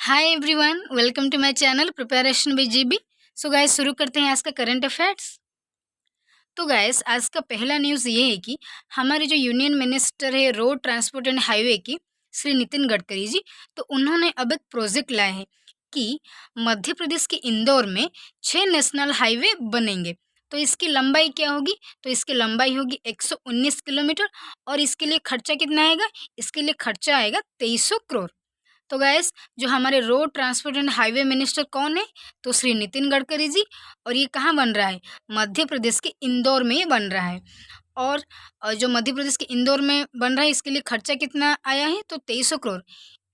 Hi everyone, welcome to my channel preparation with GB. So guys, शुरू करते हैं आज का करंट अफेयर्स। तो गाइस, आज का पहला न्यूज़ ये है कि हमारे जो यूनियन मिनिस्टर है रोड ट्रांसपोर्ट एंड हाईवे की, श्री नितिन गडकरी जी, तो उन्होंने अब एक प्रोजेक्ट लाए हैं कि मध्य प्रदेश के इंदौर में 6 नेशनल हाईवे बनेंगे। तो इसकी लंबाई क्या होगी? तो इसकी लंबाई होगी 119 किलोमीटर। और इसके लिए खर्चा कितना आएगा? इसके लिए खर्चा आएगा 2300 करोड़। तो गाइस, जो हमारे road transport and highway minister कौन है? तो श्री नितिन गडकरी जी। और ये कहाँ बन रहा है? मध्य प्रदेश के इंदौर में ये बन रहा है। और जो मध्य प्रदेश के इंदौर में बन रहा है, इसके लिए खर्चा कितना आया है? तो 2300 करोड़।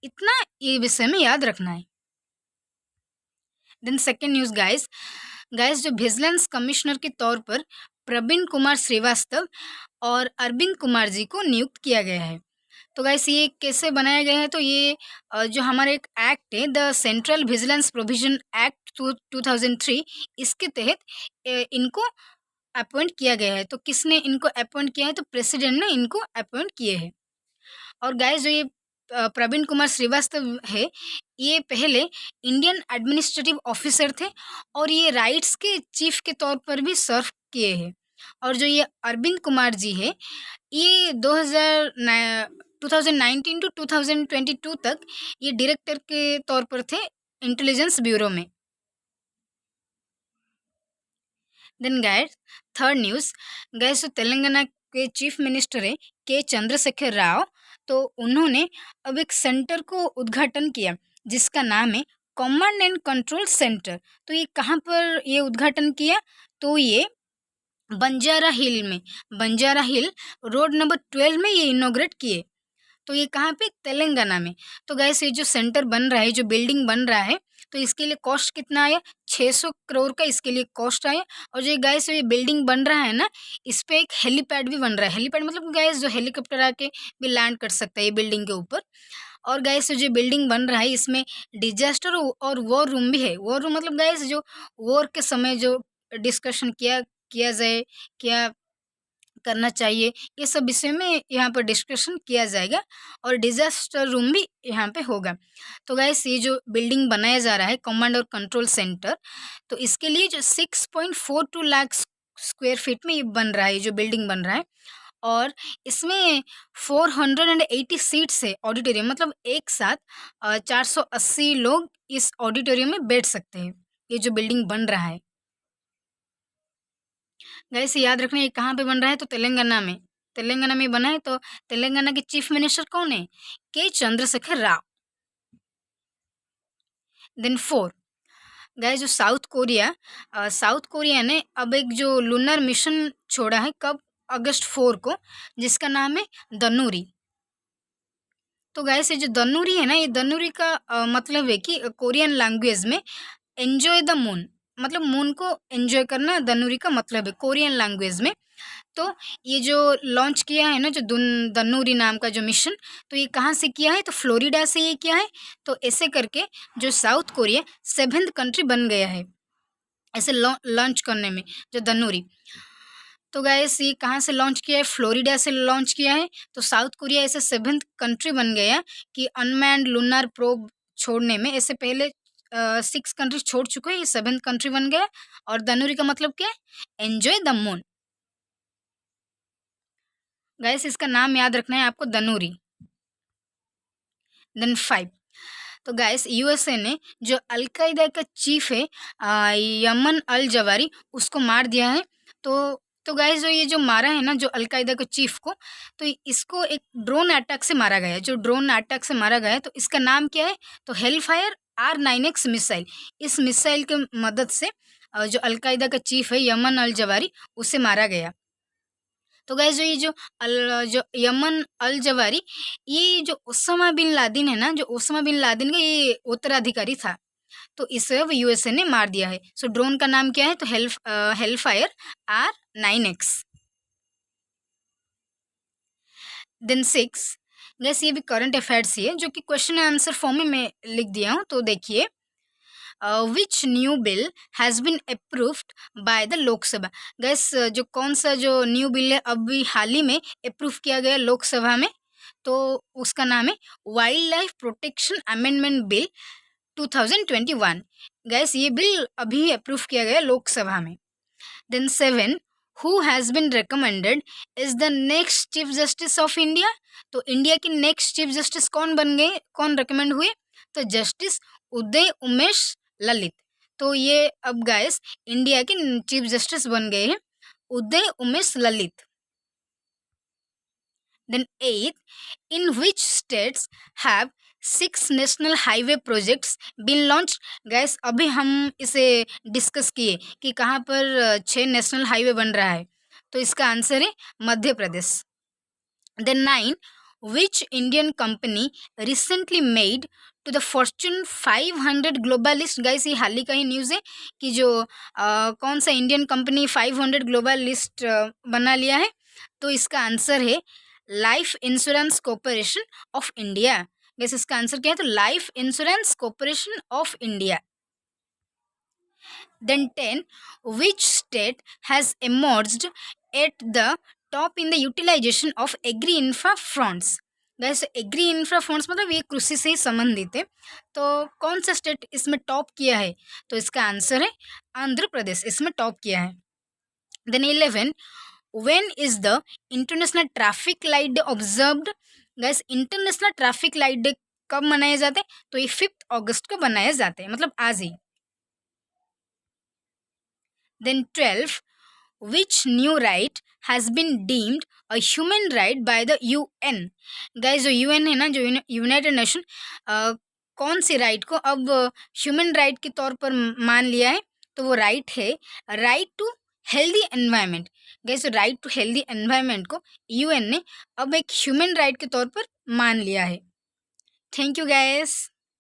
इतना ये विषय में याद रखना है। देन सेकेंड न्यूज़ गाइस, जो विजिलेंस कमिश्नर के तौर पर प्रवीण कुमार श्रीवास्तव और अरविंद कुमार जी को नियुक्त किया गया है। तो गाइस, ये कैसे बनाया गया है? तो ये जो हमारा एक एक्ट है, the central vigilance provision act 2003, इसके तहत इनको अपॉइंट किया गया है। तो किसने इनको अपॉइंट किया है? तो प्रेसिडेंट ने इनको अपॉइंट किए हैं। और गाइस, जो ये प्रवीण कुमार श्रीवास्तव है, ये पहले इंडियन एडमिनिस्ट्रेटिव ऑफिसर थे और ये राइट्स के चीफ के तौर पर भी सर्व किए हैं। और जो ये अरविंद कुमार जी है, ये 2019 टू 2022 तक ये डायरेक्टर के तौर पर थे इंटेलिजेंस ब्यूरो में। Then guys, third news, guys तो तेलंगाना के चीफ मिनिस्टर है के चंद्रशेखर राव। तो उन्होंने अब एक सेंटर को उद्घाटन किया जिसका नाम है कमांड एंड कंट्रोल सेंटर। तो ये कहाँ पर ये उद्घाटन किया? तो ये बंजारा हिल में, बंजारा हिल रोड नंबर 12 में ये इनॉग्रेट किए। तो ये कहाँ पे? तेलंगाना में। तो गैस, ये जो सेंटर बन रहा है, जो बिल्डिंग बन रहा है, तो इसके लिए कॉस्ट कितना आया? 600 करोड़ का इसके लिए कॉस्ट आया। और जो गैस ये बिल्डिंग बन रहा है ना, इस पे एक हेलीपैड भी बन रहा है। हेलीपैड मतलब गैस जो हेलीकॉप्टर आके भी लैंड कर सकता है ये बिल्डिंग के ऊपर। और गैस जो बिल्डिंग बन रहा है, इसमें डिजास्टर और वॉर रूम भी है। वॉर रूम मतलब गैस जो वॉर के समय जो डिस्कशन किया किया जाए, क्या करना चाहिए, ये सब विषय में यहाँ पर डिस्कशन किया जाएगा। और डिजास्टर रूम भी यहाँ पे होगा। तो गाइस, ये जो बिल्डिंग बनाया जा रहा है कमांड और कंट्रोल सेंटर, तो इसके लिए जो 6.42 लाख स्क्वायर फीट में ये बन रहा है, ये जो बिल्डिंग बन रहा है। और इसमें 480 सीट्स है ऑडिटोरियम, मतलब एक साथ 480 लोग इस ऑडिटोरियम में बैठ सकते हैं। ये जो बिल्डिंग बन रहा है गाइस, याद रखना, ये कहाँ पे बन रहा है? तो तेलंगाना में। तेलंगाना में बना है। तो तेलंगाना के चीफ मिनिस्टर कौन है? K Chandrashekar Rao. Then four, guys, जो साउथ कोरिया ने अब एक जो लूनर मिशन छोड़ा है, कब? अगस्त 4 को, जिसका नाम है दनूरी। तो गाइस, ये जो दनूरी है ना, ये दनूरी का मतलब है कि कोरियन लैंग्वेज में एन्जॉय द मून, मतलब मून को एन्जॉय करना दनूरी का मतलब है कोरियन लैंग्वेज में। तो ये जो लॉन्च किया है ना, जो दन्नूरी नाम का जो मिशन, तो ये कहाँ से किया है? तो फ्लोरिडा से ये किया है। तो ऐसे करके जो साउथ कोरिया 7th कंट्री बन गया है ऐसे लॉन्च करने में, जो दन्नूरी। तो गाइस, ये कहाँ से लॉन्च किया है? फ्लोरिडा से लॉन्च किया है। तो साउथ कोरिया ऐसे 7th कंट्री बन गया कि अनमैन्ड लूनर प्रोब छोड़ने में। ऐसे पहले 6 कंट्री छोड़ चुके हैं, ये 7th कंट्री बन गया। और दन्नूरी का मतलब क्या है? Enjoy the moon. गाइस, इसका नाम याद रखना है आपको, दनूरी। देन 5, तो गाइस, यूएसए ने जो अलकायदा का चीफ है यमन अल जवारी, उसको मार दिया है। तो गाइस, जो ये जो मारा है ना, जो अलकायदा के चीफ को, तो इसको एक ड्रोन अटैक से मारा गया है। जो ड्रोन अटैक से मारा गया है, तो इसका नाम क्या है? तो हेलफायर R9X मिसाइल। इस मिसाइल के मदद से जो अलकायदा का चीफ है यमन अल जवारी, उसे मारा गया। तो गाइस, जो यमन अल जवारी, ये जो ओसामा बिन लादेन है ना, जो ओसामा बिन लादेन का ये उत्तराधिकारी था। तो इसे अब यूएसए ने मार दिया है। सो ड्रोन का नाम क्या है? तो हेलफायर R9X। देन 6, गैस, ये भी करंट अफेयर्स ही है, जो कि क्वेश्चन आंसर फॉर्म में मैं लिख दिया हूँ। तो देखिए, which new bill has been approved by the Lok Sabha. Guys, जो कौन सा जो न्यू बिल है अभी हाल ही में अप्रूव किया गया लोकसभा में, तो उसका नाम है wild life protection amendment bill 2021। Guys ये बिल अभी अप्रूव किया गया लोकसभा में। Then 7, who has been recommended is the next chief justice of India. तो इंडिया के नेक्स्ट चीफ जस्टिस कौन बन गए, कौन रिकमेंड हुए? तो जस्टिस उदय उमेश ललित। तो ये अब गाइस इंडिया के चीफ जस्टिस बन गए हैं Uday Umesh Lalit. Then 8, in which states have 6 national highway projects been launch. Guys अभी हम इसे डिस्कस किए कि कहाँ पर 6 नेशनल हाईवे बन रहा है, तो इसका आंसर है Madhya Pradesh. Then 9, which Indian company recently made to the Fortune 500 global list. Guys ये हाल ही का ही न्यूज़ है कि जो कौन सा इंडियन कंपनी 500 ग्लोबल लिस्ट बना लिया है, तो इसका आंसर है life insurance corporation of India. Gas इसका आंसर क्या है? तो life insurance corporation of India. Then 10, which state has emerged at the top in the utilization of agri infra funds। वैसे एग्री इंफ्रा फंड्स मतलब ये कृषि से ही संबंधित है, तो कौन सा स्टेट इसमें टॉप किया है? तो इसका आंसर है आंध्र प्रदेश, इसमें टॉप किया है। Then 11, when is the international traffic light day observed. Guess international traffic light day कब मनाए जाते हैं? तो ये 5 अगस्त को मनाए जाते हैं, मतलब आज ही। Then 12, which new right has been deemed a human right by the UN। Guys जो यूएन है ना, जो यूनाइटेड नेशन, कौन सी राइट को अब ह्यूमन राइट के तौर पर मान लिया है? तो वो राइट है right to healthy environment. Guys right to healthy environment को यूएन ने अब एक ह्यूमन राइट के तौर पर मान लिया है। Thank you guys.